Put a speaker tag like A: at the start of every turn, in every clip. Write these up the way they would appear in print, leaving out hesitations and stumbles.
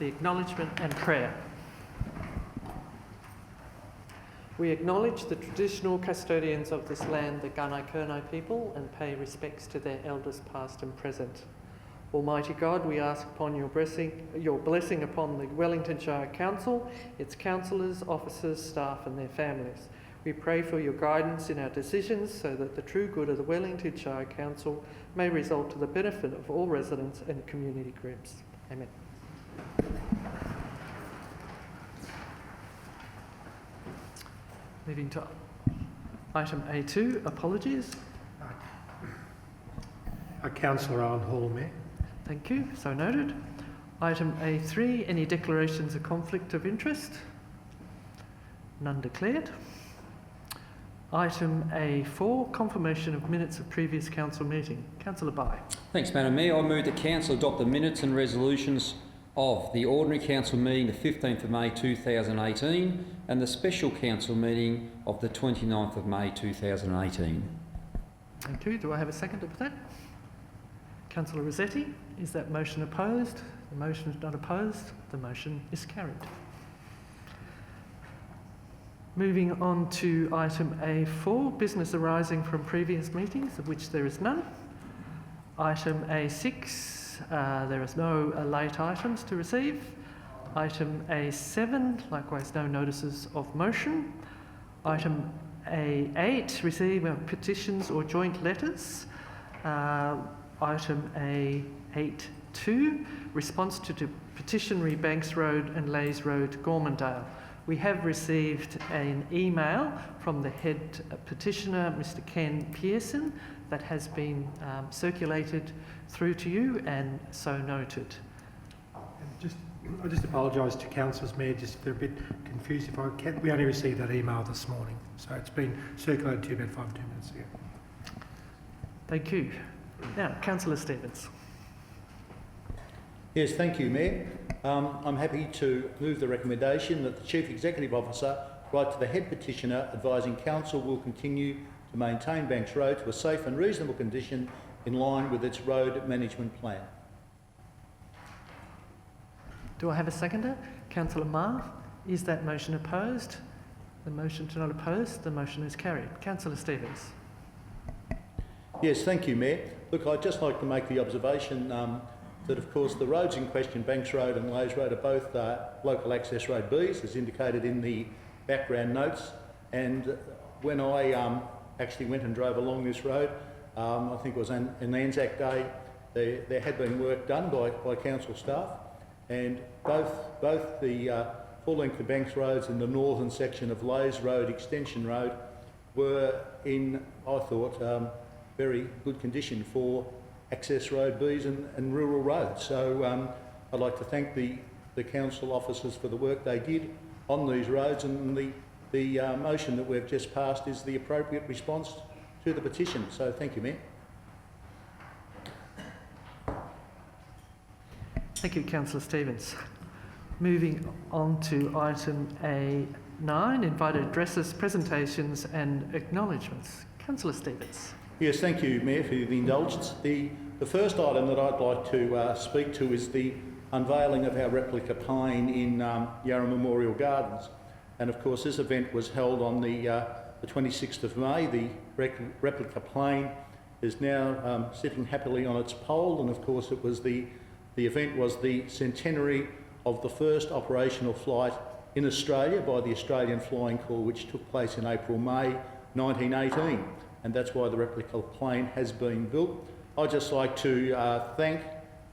A: the acknowledgement and prayer. We acknowledge the traditional custodians of this land, the Gunai people, and pay respects to their elders past and present. Almighty God, we ask upon your blessing upon the Wellington Shire Council, its councillors, officers, staff and their families. We pray for your guidance in our decisions so that the true good of the Wellington Shire Council may result to the benefit of all residents and community groups. Amen. Moving to item A2, apologies.
B: Councillor Owen Hall, Mayor.
A: Thank you, so noted. Item A3, any declarations of conflict of interest? None declared. Item A4, confirmation of minutes of previous council meeting. Councillor Bai.
C: Thanks, Madam Mayor. I move the Council adopt the minutes and resolutions of the Ordinary Council meeting the 15th of May 2018 and the Special Council meeting of the 29th of May 2018.
A: Thank you. Do I have a seconder for that? Councillor Rossetti. Is that motion opposed? The motion is not opposed. The motion is carried. Moving on to item A4, business arising from previous meetings, of which there is none. Item A6, there is no late items to receive. Item A7, likewise no notices of motion. Item A8, receive petitions or joint letters. Item A8.2, response to petition re Banks Road and Leys Road, Gormandale. We have received an email from the head petitioner, Mr. Ken Pearson, that has been circulated through to you, and so noted.
B: I just apologise to councillors, Mayor, just if they're a bit confused. If I can, we only received that email this morning, so it's been circulated to you about 5 minutes ago.
A: Thank you. Now, Councillor Stevens.
D: Yes, thank you, Mayor. I'm happy to move the recommendation that the Chief Executive Officer write to the head petitioner advising Council will continue to maintain Banks Road to a safe and reasonable condition in line with its road management plan.
A: Do I have a seconder? Councillor Marr. Is that motion opposed? The motion is not opposed. The motion is carried. Councillor Stevens.
D: Yes, thank you, Mayor. Look, I'd just like to make the observation that, of course, the roads in question, Banks Road and Leys Road, are both local access road Bs, as indicated in the background notes. And when I actually went and drove along this road, I think it was an Anzac Day, there had been work done by council staff, and both the full length of Banks Roads and the northern section of Leys Road, Extension Road, were in, I thought, very good condition for access road Bs and rural roads. So I'd like to thank the council officers for the work they did on these roads, and the motion that we've just passed is the appropriate response to the petition. So thank you, Mayor.
A: Thank you, Councillor Stevens. Moving on to item A9, invited addresses, presentations and acknowledgements. Councillor Stevens.
D: Yes, thank you, Mayor, for the indulgence. The first item that I'd like to speak to is the unveiling of our replica plane in Yarra Memorial Gardens. And of course, this event was held on the 26th of May. The replica plane is now sitting happily on its pole, and of course, it was the event was the centenary of the first operational flight in Australia by the Australian Flying Corps, which took place in April-May 1918. And that's why the replica plane has been built. I'd just like to thank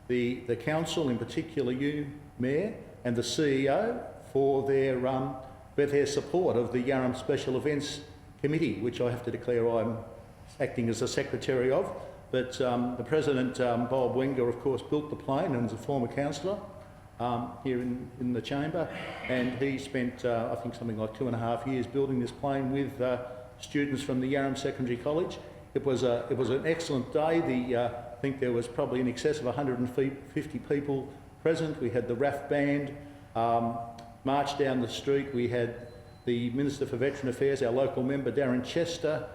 D: the council, in particular you, Mayor, and the CEO for their support of the Yarram Special Events Committee, which I have to declare I'm acting as a secretary of. But the President, Bob Wenger, of course, built the plane and is a former councillor here in the chamber, and he spent, I think, something like 2.5 years building this plane with students from the Yarram Secondary College. It was an excellent day. I think there was probably in excess of 150 people present. We had the RAF band march down the street. We had the Minister for Veteran Affairs, our local member Darren Chester,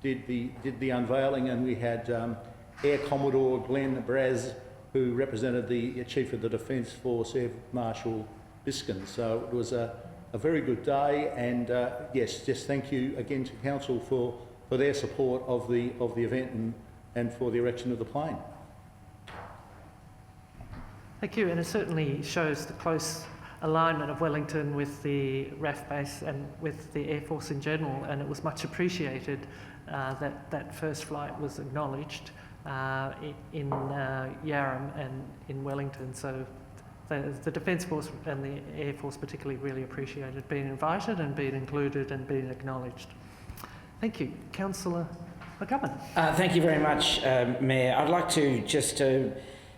D: did the unveiling, and we had Air Commodore Glenn Braz who represented the Chief of the Defence Force, Air Marshal Biskin. So it was a very good day, and yes, just thank you again to Council for their support of the event and for the erection of the plane.
A: Thank you, and it certainly shows the close alignment of Wellington with the RAF base and with the Air Force in general, and it was much appreciated that first flight was acknowledged in Yarram and in Wellington. So the Defence Force and the Air Force particularly really appreciated being invited and being included and being acknowledged. Thank you. Councillor McGovern.
E: Thank you very much, Mayor. I'd like to just...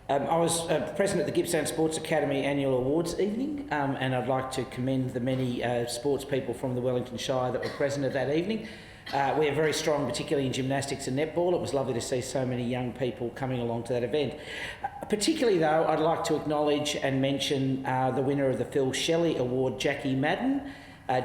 E: I was present at the Gippsland Sports Academy Annual Awards evening, and I'd like to commend the many sports people from the Wellington Shire that were present at that evening. We are very strong, particularly in gymnastics and netball. It was lovely to see so many young people coming along to that event. Particularly, though, I'd like to acknowledge and mention the winner of the Phil Shelley Award, Jackie Madden.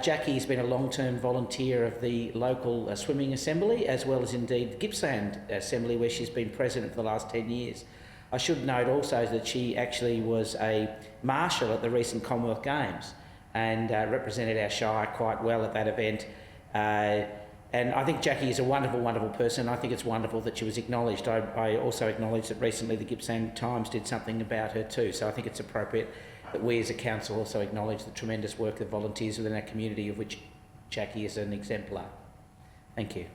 E: Jackie has been a long-term volunteer of the local swimming assembly, as well as indeed the Gippsland Assembly, where she's been president for the last 10 years. I should note also that she actually was a marshal at the recent Commonwealth Games and represented our Shire quite well at that event. And I think Jackie is a wonderful, wonderful person. I think it's wonderful that she was acknowledged. I also acknowledge that recently the Gippsland Times did something about her too, so I think it's appropriate that we as a council also acknowledge the tremendous work of volunteers within our community, of which Jackie is an exemplar. Thank you.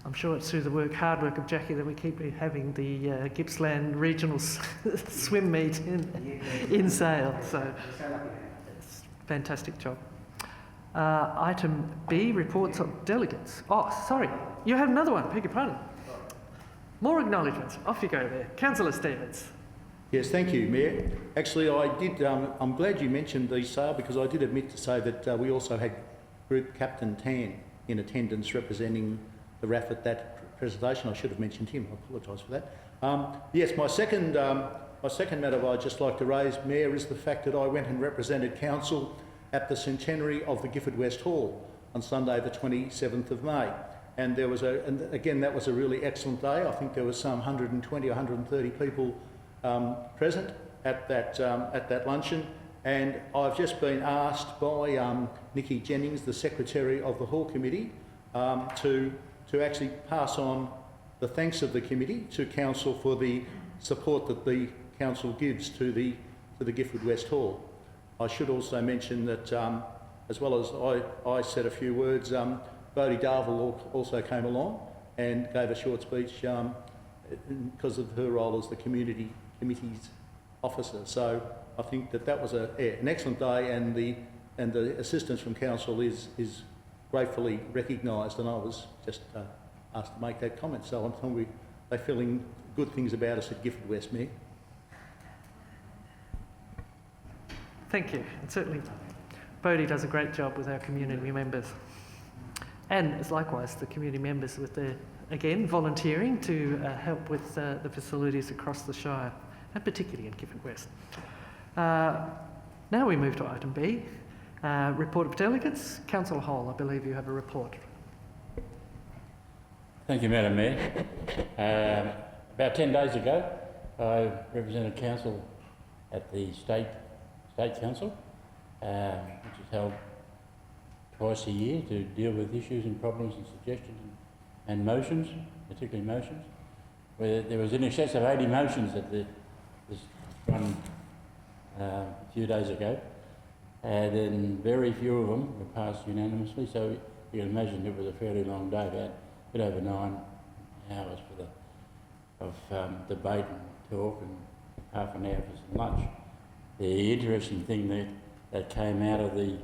A: I'm sure it's through the hard work of Jackie that we keep having the Gippsland Regional Swim Meet in Sale. So it's a fantastic job. Item B, Reports of Delegates. Oh, sorry, you had another one, beg your pardon. More acknowledgements. Off you go there. Councillor Stevens.
D: Yes, thank you, Mayor. Actually, I did. I'm glad you mentioned the sale, because I did admit to say that we also had Group Captain Tan in attendance representing the RAF at that presentation. I should have mentioned him. I apologise for that. Yes, my second matter I'd just like to raise, Mayor, is the fact that I went and represented Council at the centenary of the Gifford West Hall on Sunday, the 27th of May. And there was and again, that was a really excellent day. I think there was some 120 or 130 people present at that luncheon. And I've just been asked by Nikki Jennings, the Secretary of the Hall Committee, to actually pass on the thanks of the committee to Council for the support that the Council gives to the Gifford West Hall. I should also mention that, as well as I said a few words, Bodie Darville also came along and gave a short speech because of her role as the committee's officer. So I think that was an excellent day, and the assistance from Council is gratefully recognised, and I was just asked to make that comment. So I'm telling they're feeling good things about us at Gifford West, Mayor.
A: Thank you. And certainly Bodie does a great job with our community members. And as likewise the community members with their, again, volunteering to help with the facilities across the Shire, and particularly in Gifford West. Now we move to item B, Report of Delegates. Councillor Hall, I believe you have a report.
F: Thank you, Madam Mayor. About 10 days ago, I represented Council at the State Council, which is held twice a year to deal with issues and problems and suggestions and motions, particularly motions. Where there was in excess of 80 motions at this one a few days ago, and then very few of them were passed unanimously, so you can imagine it was a fairly long day, about a bit over 9 hours of debate and talk, and half an hour for some lunch. The interesting thing that came out of the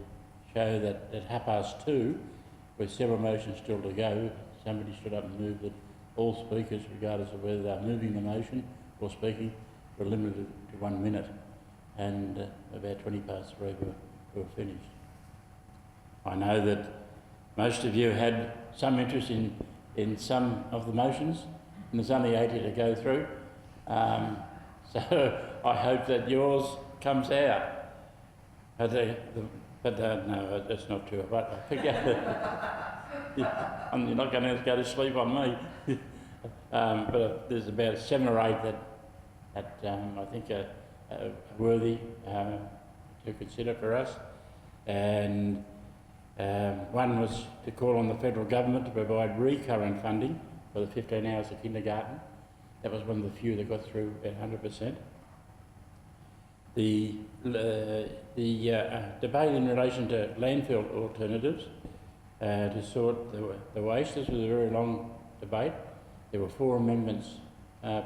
F: show that at 2:30, with several motions still to go, somebody stood up and moved that all speakers, regardless of whether they're moving the motion or speaking, were limited to 1 minute, and about 3:20 were finished. I know that most of you had some interest in some of the motions, and there's only 80 to go through, so I hope that yours comes out. But no, that's not true. But I think you're not going to go to sleep on me. but there's about 7 or 8 that I think are worthy to consider for us. And one was to call on the federal government to provide recurrent funding for the 15 hours of kindergarten. That was one of the few that got through at 100%. The debate in relation to landfill alternatives to sort the waste. This was a very long debate. There were 4 amendments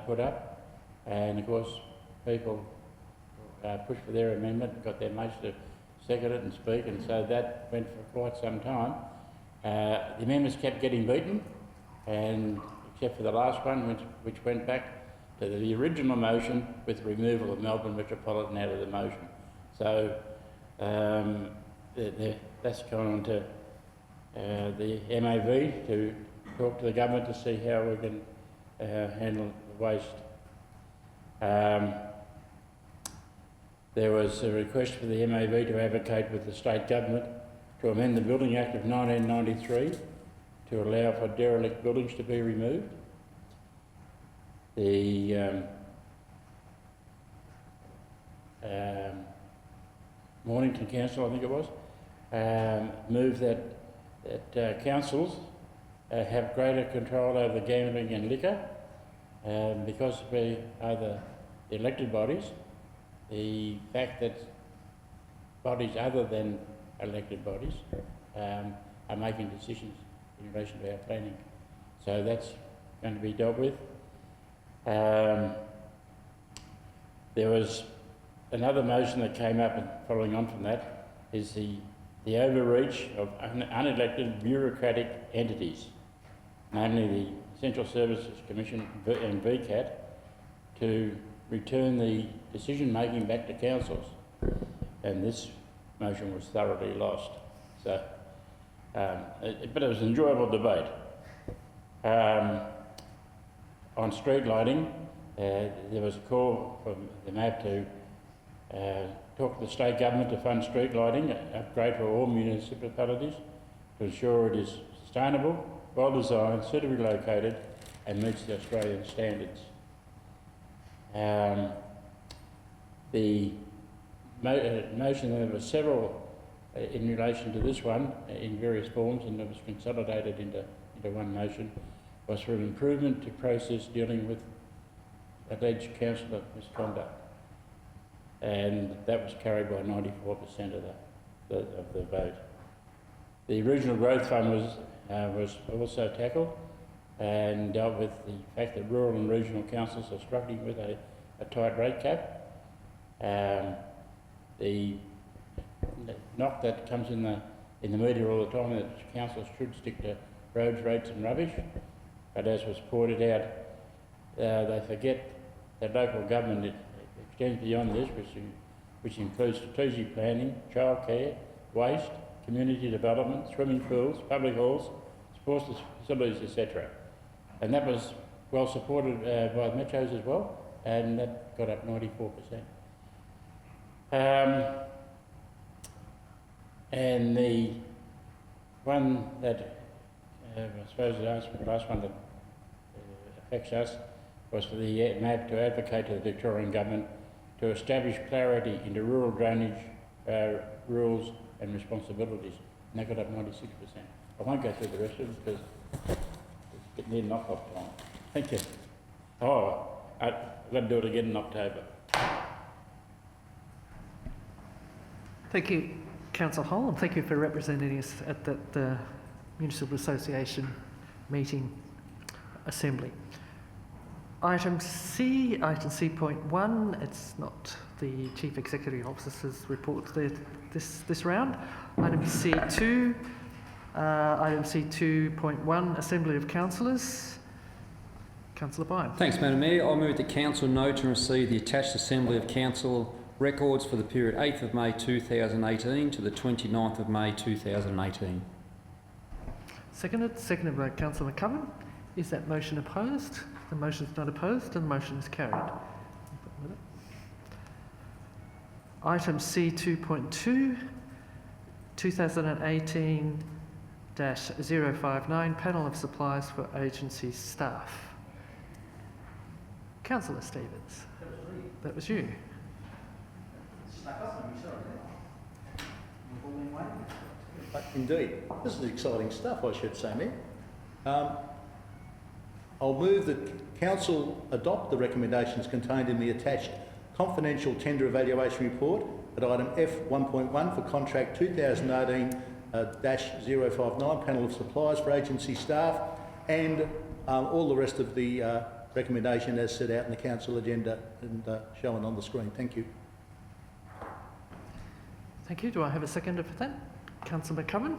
F: put up, and of course people pushed for their amendment, got their mates to second it and speak, and so that went for quite some time. The amendments kept getting beaten, and except for the last one, which went back to the original motion with removal of Melbourne Metropolitan out of the motion. So that's gone on to the MAV to talk to the government to see how we can handle the waste. There was a request for the MAV to advocate with the state government to amend the Building Act of 1993 to allow for derelict buildings to be removed. The Mornington Council, I think it was, moved that councils have greater control over gambling and liquor because we are the elected bodies. The fact that bodies other than elected bodies are making decisions in relation to our planning. So that's going to be dealt with. There was another motion that came up, and following on from that, is the overreach of unelected bureaucratic entities, namely the Central Services Commission and VCAT, to return the decision-making back to councils. And this motion was thoroughly lost. So, but it was an enjoyable debate. On street lighting, there was a call from the MAP to talk to the state government to fund street lighting, upgrade for all municipalities to ensure it is sustainable, well designed, suitably located and meets the Australian standards. The motion, there were several in relation to this one in various forms, and it was consolidated into one motion, was for an improvement to process dealing with alleged councillor misconduct. And that was carried by 94% of the vote. The Regional Growth Fund was also tackled and dealt with the fact that rural and regional councils are struggling with a tight rate cap. The knock that comes in the media all the time that councils should stick to roads, rates and rubbish, but as was pointed out, they forget that local government extends beyond this, which includes strategic planning, childcare, waste, community development, swimming pools, public halls, sports facilities, etc. And that was well supported by the metros as well, and that got up 94%. And the one that I suppose the last one that affects us was for the MAP to advocate to the Victorian Government to establish clarity into rural drainage rules and responsibilities, and that got up 96%. I won't go through the rest of it because it's getting near knock-off time. Thank you. Oh, I've got to do it again in October.
A: Thank you, Councillor Hall, and thank you for representing us at the Municipal Association meeting assembly. Item C.1, it's not the Chief Executive Officer's report there this round. Item C2.1, Assembly of Councillors. Councillor Byam.
C: Thanks, Madam Mayor. I move that Council note and receive the attached Assembly of Council records for the period 8th of May 2018 to the 29th of May 2018.
A: Seconded by Councillor McCubbin. Is that motion opposed? The motion is not opposed and the motion is carried. Item C2.2, 2018-059, Panel of Suppliers for Agency Staff. Councillor Stevens. That was you.
D: Indeed. This is exciting stuff, I should say, Mayor. I'll move that Council adopt the recommendations contained in the attached confidential tender evaluation report at item F1.1 for contract 2018-059 panel of suppliers for agency staff, and all the rest of the recommendation as set out in the Council agenda and shown on the screen. Thank you.
A: Thank you. Do I have a seconder for that? Councillor McCubbin.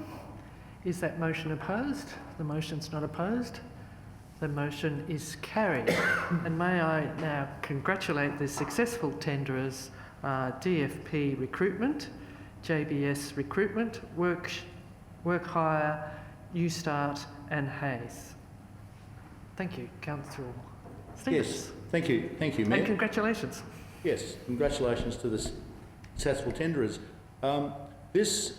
A: Is that motion opposed? The motion's not opposed. The motion is carried. And may I now congratulate the successful tenderers, DFP Recruitment, JBS Recruitment, Work Hire, New Start and Hayes. Thank you, Councillor Stevens.
D: Yes, thank you, Mayor.
A: And congratulations.
D: Yes, congratulations to the successful tenderers. This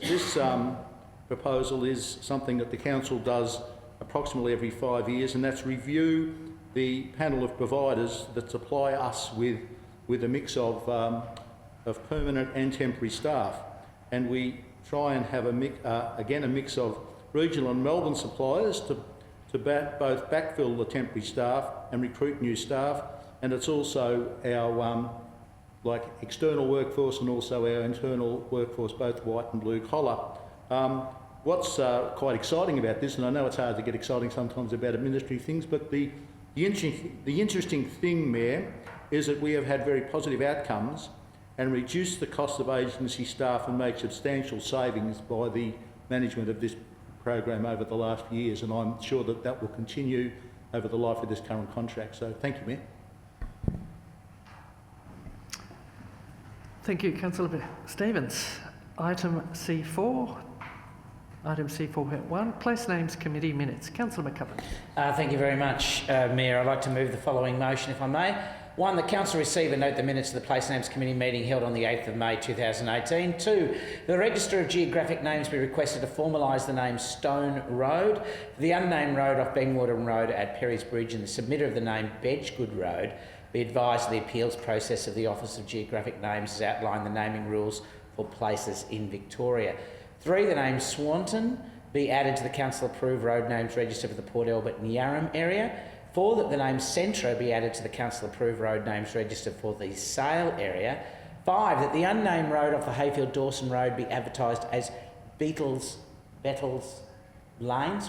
D: proposal is something that the Council does approximately every 5 years, and that's review the panel of providers that supply us with a mix of permanent and temporary staff. And we try and have a mix of regional and Melbourne suppliers to both backfill the temporary staff and recruit new staff. And it's also our external workforce and also our internal workforce, both white and blue collar. What's quite exciting about this, and I know it's hard to get exciting sometimes about administrative things, but the interesting thing, Mayor, is that we have had very positive outcomes and reduced the cost of agency staff and made substantial savings by the management of this program over the last few years, and I'm sure that that will continue over the life of this current contract. So thank you, Mayor.
A: Thank you, Councillor Stevens. Item C4. Item C4.1, Place Names Committee Minutes. Councillor McCubbin.
E: Thank you very much, Mayor. I'd like to move the following motion, if I may. 1, the Council receive and note the minutes of the Place Names Committee meeting held on the 8th of May 2018. 2, the Register of Geographic Names be requested to formalise the name Stone Road, the unnamed road off Bengwater Road at Perry's Bridge, and the submitter of the name Bedgegood Road be advised of the appeals process of the Office of Geographic Names as outlined in the naming rules for places in Victoria. 3, the name Swanton be added to the council-approved road names register for the Port Albert and Yarram area. 4, that the name Centro be added to the council-approved road names register for the Sale area. 5, that the unnamed road off the Hayfield-Dawson Road be advertised as Bettles Lane,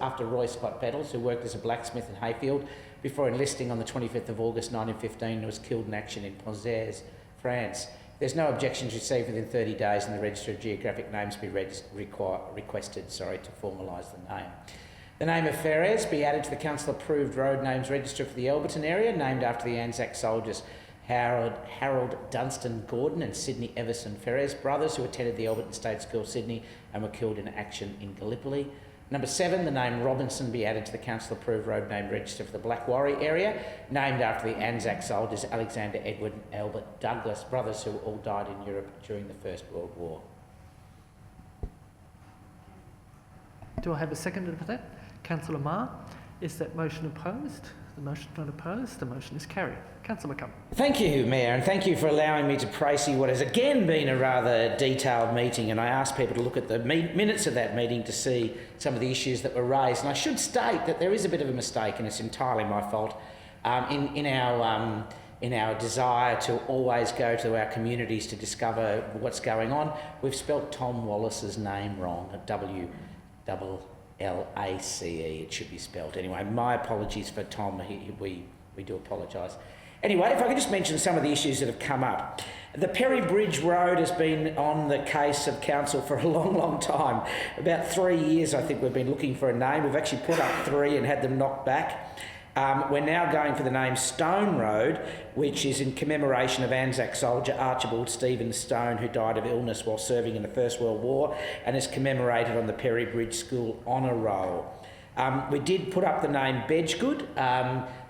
E: after Roy Scott Bettles, who worked as a blacksmith in Hayfield before enlisting on the 25th of August 1915 and was killed in action in Ponzès, France. There's no objections received within 30 days and the Register of Geographic Names be requested to formalise the name. The name of Ferres be added to the council-approved road names register for the Alberton area, named after the Anzac soldiers Harold Dunstan Gordon and Sydney Everson Ferres, brothers who attended the Alberton State School, Sydney, and were killed in action in Gallipoli. Number 7, the name Robinson be added to the council-approved road name register for the Blackwarry area, named after the Anzac soldiers Alexander Edward and Albert Douglas, brothers who all died in Europe during the First World War.
A: Do I have a seconder for that? Councillor Marr. Is that motion opposed? The motion is not opposed. The motion is carried. Councillor McCubbin.
E: Thank you, Mayor, and thank you for allowing me to précis what has again been a rather detailed meeting, and I asked people to look at the minutes of that meeting to see some of the issues that were raised. And I should state that there is a bit of a mistake, and it's entirely my fault, in our desire to always go to our communities to discover what's going on. We've spelt Tom Wallace's name wrong, W-L-A-C-E, it should be spelt. Anyway, my apologies for Tom, we do apologise. Anyway, if I could just mention some of the issues that have come up. The Perry Bridge Road has been on the case of council for a long, long time. About 3 years, I think, we've been looking for a name. We've actually put up 3 and had them knocked back. We're now going for the name Stone Road, which is in commemoration of Anzac soldier Archibald Stephen Stone, who died of illness while serving in the First World War, and is commemorated on the Perry Bridge School Honour Roll. We did put up the name Bedgegood,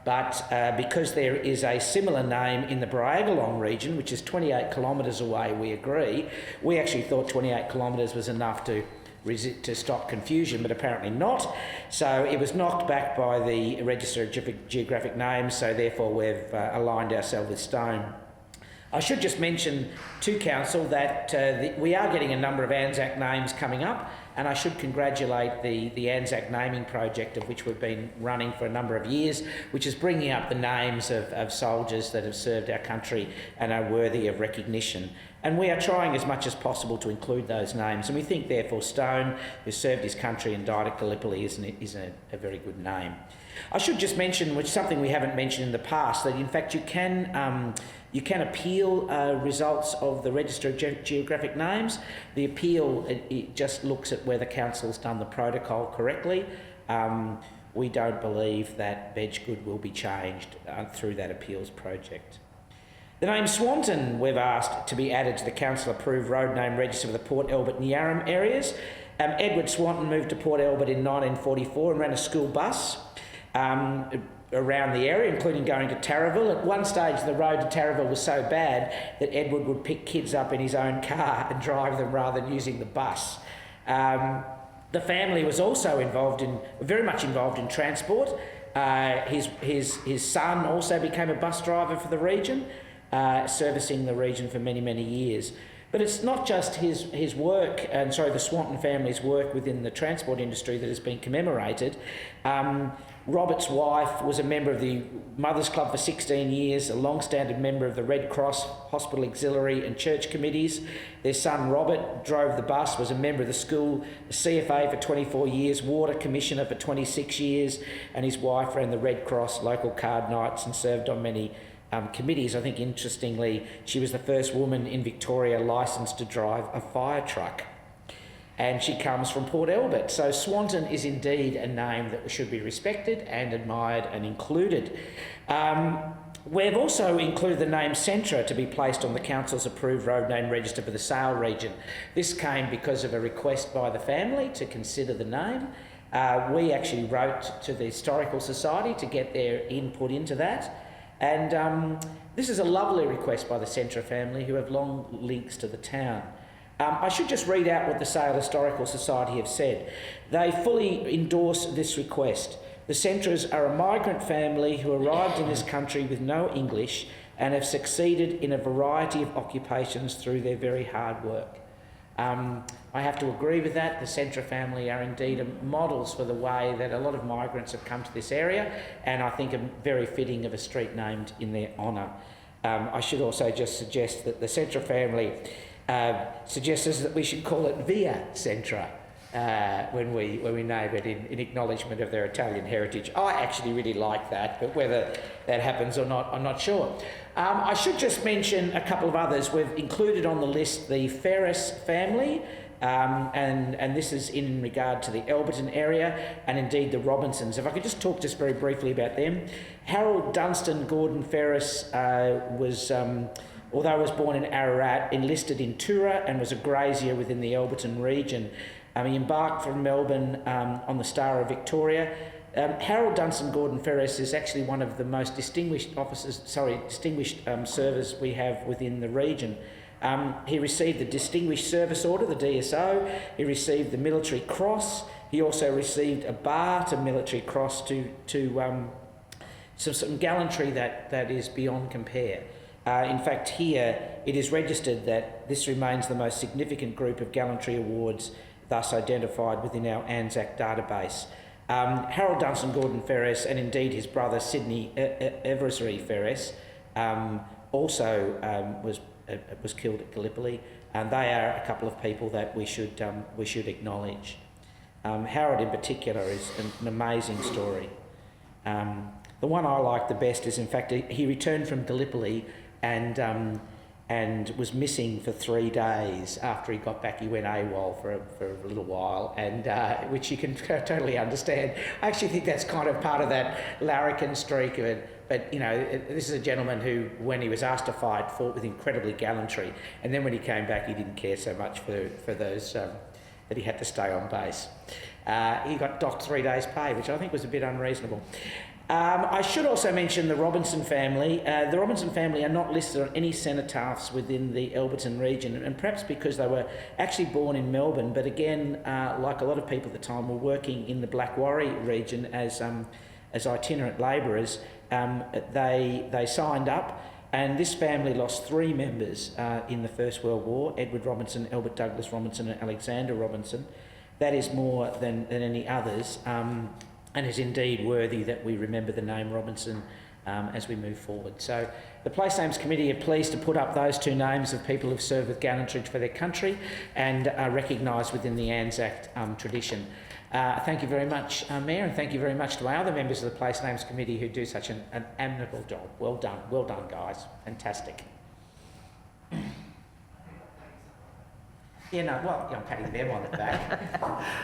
E: but because there is a similar name in the Bryagalong region, which is 28 kilometres away, we agree. We actually thought 28 kilometres was enough to to stop confusion, but apparently not. So it was knocked back by the Register of Geographic Names, so therefore we've aligned ourselves with Stone. I should just mention to Council that we are getting a number of Anzac names coming up, and I should congratulate the Anzac naming project, of which we've been running for a number of years, which is bringing up the names of soldiers that have served our country and are worthy of recognition. And we are trying as much as possible to include those names, and we think therefore Stone, who served his country and died at Gallipoli, is a very good name. I should just mention, which is something we haven't mentioned in the past, that in fact you can appeal results of the Register of Geographic Names. The appeal, it just looks at whether Council's done the protocol correctly. We don't believe that Bedgood will be changed through that appeals project. The name Swanton we've asked to be added to the Council-approved road name register for the Port Albert and Yarram areas. Edward Swanton moved to Port Albert in 1944 and ran a school bus around the area, including going to Tarraville. At one stage, the road to Tarraville was so bad that Edward would pick kids up in his own car and drive them rather than using the bus. The family was also very much involved in transport. His son also became a bus driver for the region, servicing the region for many, many years. But it's not just his work, the Swanton family's work within the transport industry that has been commemorated. Robert's wife was a member of the Mothers Club for 16 years, a long-standing member of the Red Cross, Hospital Auxiliary and Church Committees. Their son Robert drove the bus, was a member of the school CFA for 24 years, Water Commissioner for 26 years, and his wife ran the Red Cross local card nights and served on many committees. I think, interestingly, she was the first woman in Victoria licensed to drive a fire truck. And she comes from Port Albert. So Swanton is indeed a name that should be respected and admired and included. We've also included the name Centra to be placed on the Council's approved road name register for the Sale region. This came because of a request by the family to consider the name. We actually wrote to the Historical Society to get their input into that. And this is a lovely request by the Centra family, who have long links to the town. I should just read out what the Sale Historical Society have said. They fully endorse this request. The Centras are a migrant family who arrived in this country with no English and have succeeded in a variety of occupations through their very hard work. I have to agree with that. The Centra family are indeed models for the way that a lot of migrants have come to this area, and I think are very fitting of a street named in their honour. I should also just suggest that the Centra family suggests that we should call it Via Centra when we name it in acknowledgement of their Italian heritage. I actually really like that, but whether that happens or not, I'm not sure. I should just mention a couple of others. We've included on the list the Ferris family, and this is in regard to the Alberton area, and indeed the Robinsons. If I could just talk just very briefly about them. Harold Dunstan Gordon Ferris although he was born in Ararat, enlisted in Tura and was a grazier within the Alberton region. He embarked from Melbourne on the Star of Victoria. Harold Dunstan Gordon Ferris is actually one of the most distinguished servers we have within the region. He received the Distinguished Service Order, the DSO. He received the Military Cross. He also received a bar to Military Cross to some gallantry that is beyond compare. In fact, here it is registered that this remains the most significant group of gallantry awards thus identified within our ANZAC database. Harold Dunstan Gordon Ferris, and indeed his brother Sydney Eversbury Ferris, also was killed at Gallipoli, and they are a couple of people that we should acknowledge. Harold in particular is an amazing story. The one I like the best is, in fact, he returned from Gallipoli and was missing for 3 days. After he got back, he went AWOL for a little while, and which you can totally understand. I actually think that's kind of part of that larrikin streak of it. But, you know, this is a gentleman who, when he was asked to fight, fought with incredibly gallantry. And then when he came back, he didn't care so much for those that he had to stay on base. He got docked 3 days' pay, which I think was a bit unreasonable. I should also mention the Robinson family. The Robinson family are not listed on any cenotaphs within the Alberton region, and perhaps because they were actually born in Melbourne, but again, like a lot of people at the time, were working in the Blackwarry region as itinerant labourers. They signed up, and this family lost 3 members in the First World War: Edward Robinson, Albert Douglas Robinson and Alexander Robinson. That is more than any others. And is indeed worthy that we remember the name Robinson as we move forward. So the Place Names Committee are pleased to put up those 2 names of people who've served with gallantry for their country and are recognised within the Anzac tradition. Thank you very much, Mayor, and thank you very much to our other members of the Place Names Committee who do such an admirable job. Well done, guys. Fantastic. Yeah, no, well, I'm patting them on the back.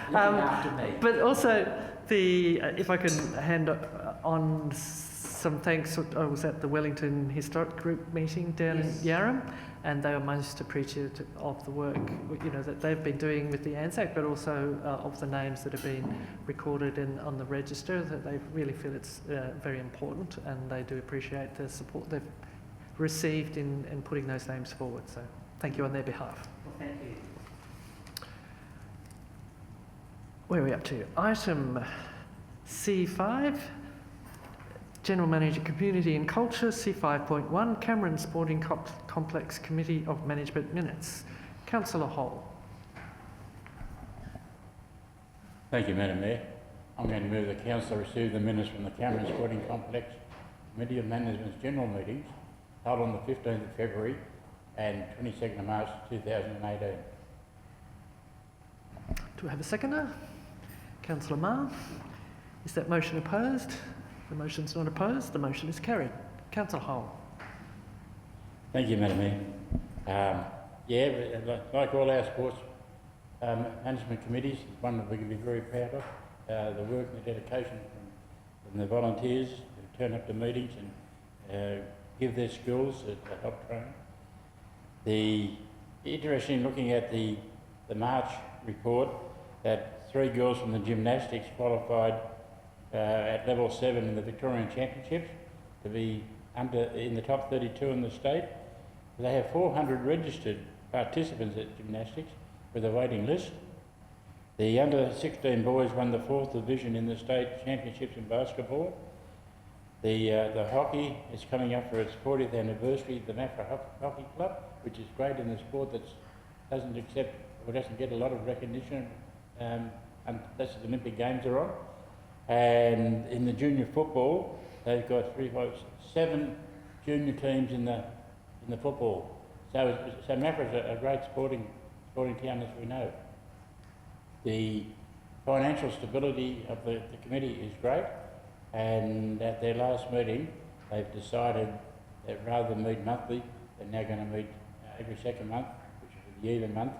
E: Looking after me.
A: But also, if I can hand on some thanks, I was at the Wellington Historic Group meeting down in Yarram, and they were most appreciative of the work, that they've been doing with the Anzac, but also of the names that have been recorded on the register. That they really feel it's very important, and they do appreciate the support they've received in putting those names forward. So, thank you on their behalf.
E: Well, thank you.
A: Where are we up to? Item C5, General Manager Community and Culture, C5.1, Cameron Sporting Complex Committee of Management Minutes. Councillor Hall.
F: Thank you, Madam Mayor. I'm going to move the Council receive the minutes from the Cameron Sporting Complex Committee of Management's general meetings held on the 15th of February and 22nd of March 2018.
A: Do we have a seconder? Councillor Marr. Is that motion opposed? The motion's not opposed. The motion is carried. Councillor Hall.
F: Thank you, Madam Mayor. Like all our sports management committees, it's one that we can be very proud of. The work and the dedication from the volunteers who turn up to meetings and give their skills to help train. Interesting looking at the March report, that 3 girls from the gymnastics qualified at level 7 in the Victorian Championships to be in the top 32 in the state. They have 400 registered participants at gymnastics with a waiting list. The under 16 boys won the 4th division in the state championships in basketball. The hockey is coming up for its 40th anniversary, the Maffra Hockey Club, which is great in the sport that doesn't get a lot of recognition unless the Olympic Games are on. And in the junior football, they've got 7 junior teams in the football. So Maffra is a great sporting town, as we know. The financial stability of the committee is great, and at their last meeting, they've decided that rather than meet monthly, they're now going to meet every second month, which is the even month,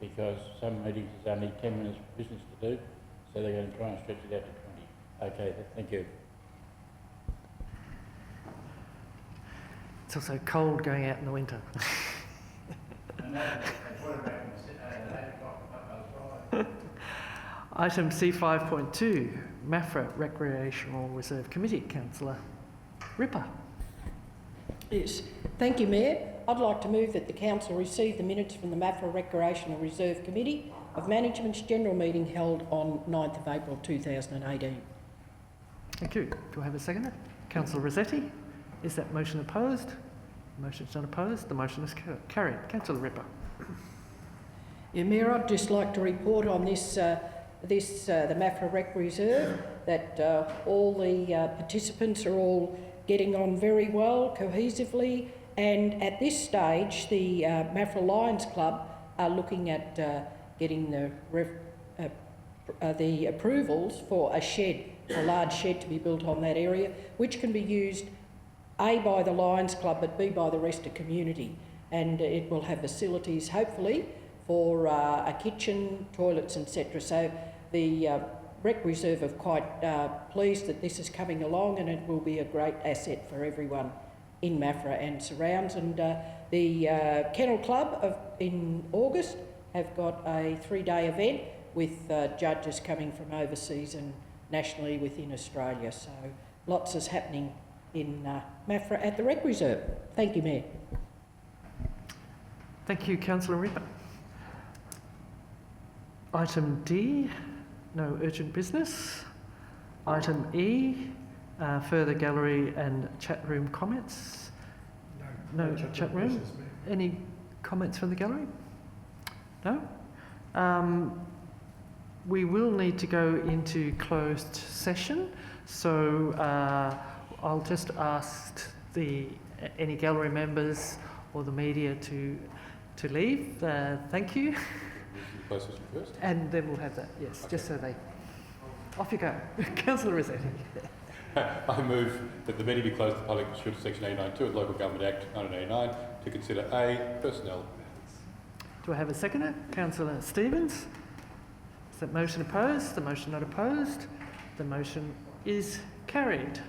F: because some meetings is only 10 minutes business to do, so they're going to try and stretch it out to 20. Okay, thank you.
A: It's also cold going out in the winter. Item C5.2, Maffra Recreational Reserve Committee. Councillor Ripper.
G: Yes, thank you, Mayor. I'd like to move that the Council receive the minutes from the Maffra Recreational Reserve Committee of Management's general meeting held on 9th of April 2018.
A: Thank you. Do I have a seconder? Councillor Rossetti. Is that motion opposed? The motion's not opposed. The motion is carried. Councillor Ripper.
G: Yeah, Mayor, I'd just like to report on the Maffra Rec Reserve that all the participants are all getting on very well, cohesively, and at this stage the Maffra Lions Club are looking at getting the approvals for a large shed to be built on that area, which can be used A, by the Lions Club, but B, by the rest of the community. And it will have facilities, hopefully, for a kitchen, toilets, etc. So the Rec Reserve are quite pleased that this is coming along, and it will be a great asset for everyone in Maffra and surrounds. And the Kennel Club in August have got a 3-day event with judges coming from overseas and nationally within Australia. So lots is happening in Maffra at the Rec Reserve. Thank you, Mayor.
A: Thank you, Councillor Ripper. Item D, no urgent business. Item E, further gallery and chat room comments. No chat room.
B: business, Mayor.
A: Any comments from the gallery? No? We will need to go into closed session, so I'll just ask any gallery members or the media to leave. Thank you.
H: Close session first.
A: And then we'll have that, yes, just so they... Off you go. Councillor Rossetti.
H: I move that the meeting be closed to the public pursuant to Section 89.2 of the Local Government Act 1989 to consider A, personnel.
A: Do I have a seconder? Councillor Stevens. Is that motion opposed? The motion not opposed? The motion is carried.